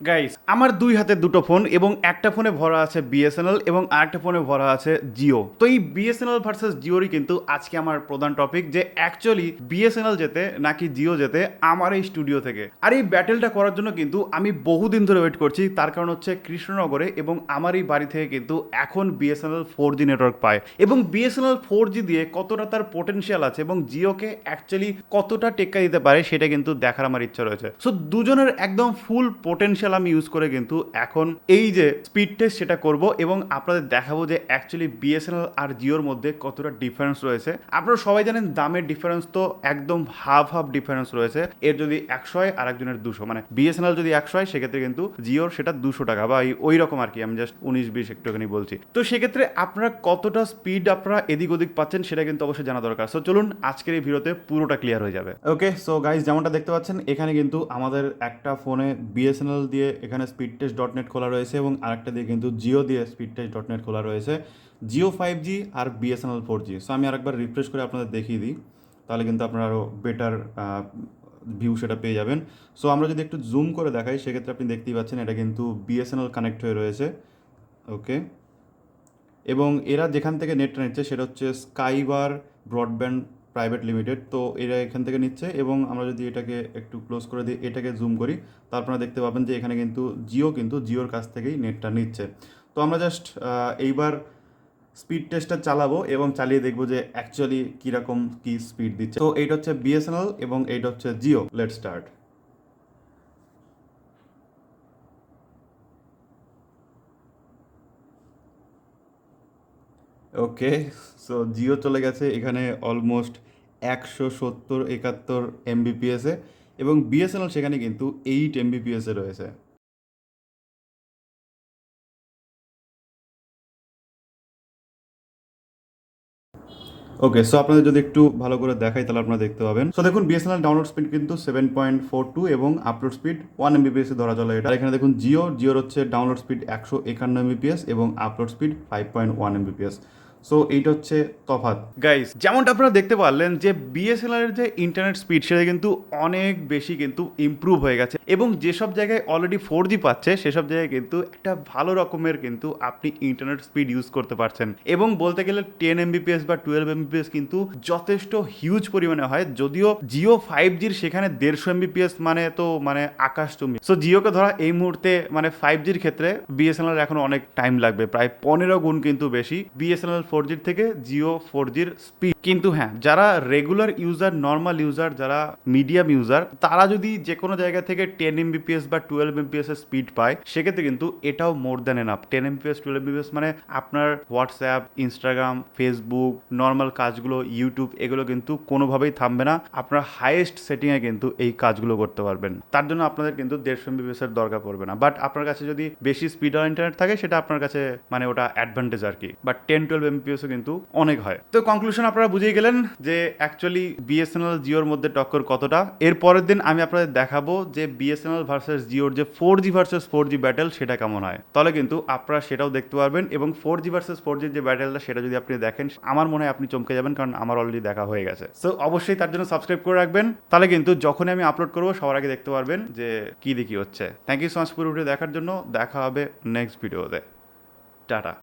Guys, আমার দুই হাতে দুটো ফোন এবং একটা ফোনে ভরা আছে বিএসএনএল এবং আরেকটা ফোনে ভরা আছে জিও। তো এই বিএসএনএল ভার্সেস জিওরই কিন্তু আজকে আমার প্রধান টপিক, যে অ্যাকচুয়ালি বিএসএনএল যেতে নাকি জিও যেতে আমার এই স্টুডিও থেকে। আর এই ব্যাটেলটা করার জন্য কিন্তু আমি বহুদিন ধরে ওয়েট করছি। তার কারণ হচ্ছে কৃষ্ণনগরে এবং আমার এই বাড়ি থেকে কিন্তু এখন বিএসএনএল 4G নেটওয়ার্ক পায়, এবং বিএসএনএল 4G দিয়ে কতটা তার পোটেনশিয়াল আছে এবং জিওকে অ্যাকচুয়ালি কতটা টেক্কা দিতে পারে সেটা কিন্তু দেখার আমার ইচ্ছা রয়েছে। সো দুজনের একদম ফুল পোটেনশিয়াল আমি ইউজ করে কিন্তু এখন এই যে স্পিড টেস্ট সেটা করব এবং আপনাদের দেখাবো যে অ্যাকচুয়ালি বিএসএনএল আর জিওর মধ্যে কতটা ডিফারেন্স রয়েছে। আপনারা সবাই জানেন দামের ডিফারেন্স তো একদম হাফ হাফ ডিফারেন্স রয়েছে। এর যদি 100 হয় আর একজনের 200, মানে বিএসএনএল যদি 100 হয় সেক্ষেত্রে কিন্তু জিওর সেটা 200 টাকা বা ওই রকম আর কি। আমি জাস্ট 19-20 একটুখানি বলছি। তো সেক্ষেত্রে আপনারা কতটা স্পিড আপনারা এদিক ওদিক পাচ্ছেন সেটা কিন্তু অবশ্যই জানা দরকার। সো চলুন আজকের এই ভিডিওতে পুরোটা ক্লিয়ার হয়ে যাবে। ওকে, সো গাইস, যেমনটা দেখতে পাচ্ছেন এখানে কিন্তু আমাদের একটা ফোনে বিএসএনএল দিয়ে এখানে speedtest.net খোলা রয়েছে এবং আরেকটা দিয়ে কিন্তু জিও দিয়ে speedtest.net খোলা রয়েছে। জিও 5G আর বিএসএনএল 4G। সো আমি আরেকবার রিফ্রেশ করে আপনাদের দেখিয়ে দিই, তাহলে কিন্তু আপনারা আরও বেটার ভিউ সেটা পেয়ে যাবেন। সো আমরা যদি একটু জুম করে দেখাই সেক্ষেত্রে আপনি দেখতেই পাচ্ছেন এটা কিন্তু বিএসএনএল কানেক্ট হয়ে রয়েছে। ওকে, এবং এরা যেখান থেকে নেটটা নিচ্ছে সেটা হচ্ছে স্কাইবার ব্রডব্যান্ড প্রাইভেট লিমিটেড। তো এরা এখান থেকে নিচ্ছে এবং আমরা যদি এটাকে একটু ক্লোজ করে দিই, এটাকে জুম করি, তো আপনারা দেখতে পাবেন যে এখানে কিন্তু জিওর কাছ থেকেই নেটটা নিচ্ছে। তো আমরা জাস্ট এইবার স্পিড টেস্টটা চালাবো এবং চালিয়ে দেখবো যে অ্যাকচুয়ালি কীরকম কী স্পিড দিচ্ছে। তো এইটা হচ্ছে বিএসএনএল এবং এইটা হচ্ছে Jio. Let's start. Okay, so Jio চলে গেছে এখানে অলমোস্ট 170-71 এমবিপিএসে এবং বিএসএনএল সেখানে কিন্তু 8 এমবিপিএসে রয়েছে। ওকে, সো আপনাদের যদি একটু ভালো করে দেখাই তাহলে আপনারা দেখতে পাবেন। সো দেখুন বিএসএনএল ডাউনলোড স্পিড কিন্তু 7.42 এবং আপলোড স্পিড 1 এমবিপিএস ধরা চলে এটা। এখানে দেখুন জিওর হচ্ছে ডাউনলোড স্পিড 151 এমবিপিএস এবং আপলোড স্পিড 5.1 এমবিপিএস। সো এইটা হচ্ছে তফাৎ। গাইস, যেমনটা আপনারা দেখতে পারলেন যে বিএসএনএল এর যে ইন্টারনেট স্পিড সেটা কিন্তু অনেক বেশি কিন্তু ইমপ্রুভ হয়ে গেছে এবং যেসব জায়গায় অলরেডি 4G পাচ্ছে সেসব জায়গায় কিন্তু একটা ভালো রকমের কিন্তু আপনি ইন্টারনেট স্পিড ইউজ করতে পারছেন। এবং বলতে গেলে 10 এমবিপিএস বা 12 এমবিপিএস কিন্তু যথেষ্ট হিউজ পরিমাণে হয়। যদিও জিও 5Gর সেখানে 150 এমবিপিএস মানে আকাশচুম্বী। সো জিওকে ধরা এই মুহূর্তে মানে 5Gর ক্ষেত্রে বিএসএনএল এখন অনেক টাইম লাগবে, প্রায় 15 গুণ কিন্তু বেশি বিএসএনএল 4Gর থেকে জিও 4Gর স্পিড। কিন্তু হ্যাঁ, যারা রেগুলার ইউজার, নর্মাল ইউজার, যারা মিডিয়াম ইউজার, তারা যদি যে কোনো জায়গা থেকে 10 এমবিপিএস বা 12 এমবিপিএস এর স্পিড পায় সেক্ষেত্রে কিন্তু এটাও more than enough. 10 Mbps 12 Mbps মানে আপনার হোয়াটসঅ্যাপ, ইনস্টাগ্রাম, ফেসবুক, নর্মাল কাজগুলো, ইউটিউব, এগুলো কিন্তু কোনোভাবেই থামবে না। আপনার হাইয়েস্ট সেটিংয়ে কিন্তু এই কাজগুলো করতে পারবেন। তার জন্য আপনাদের কিন্তু 150 এমবিপিএস এর দরকার পড়বে না। বাট আপনার কাছে যদি বেশি স্পিড আর ইন্টারনেট থাকে সেটা আপনার কাছে মানে ওটা অ্যাডভান্টেজ আর কি। বাট 10-12 এমবিপিএসও কিন্তু অনেক হয়। তো কনক্লুশন আপনারা বুঝিয়ে গেলেন যে অ্যাকচুয়ালি বিএসএনএল জিওর মধ্যে টক্কর কতটা। এর পরের দিন আমি আপনাদের দেখাবো যে বিএসএনএল ভার্সেস জিওর যে 4G ভার্সেস 4G ব্যাটেল সেটা কেমন হয়। তাহলে কিন্তু আপনারা সেটাও দেখতে পারবেন এবং 4G ভার্সেস 4G যে ব্যাটেলটা সেটা যদি আপনি দেখেন আমার মনে হয় আপনি চমকে যাবেন, কারণ আমার অলরেডি দেখা হয়ে গেছে। সো অবশ্যই তার জন্য সাবস্ক্রাইব করে রাখবেন, তাহলে কিন্তু যখনই আমি আপলোড করবো সবার আগে দেখতে পারবেন যে কি দেখি হচ্ছে। থ্যাংক ইউ সো মাচ পুরো ভিডিও দেখার জন্য। দেখা হবে নেক্সট ভিডিওতে। টাটা।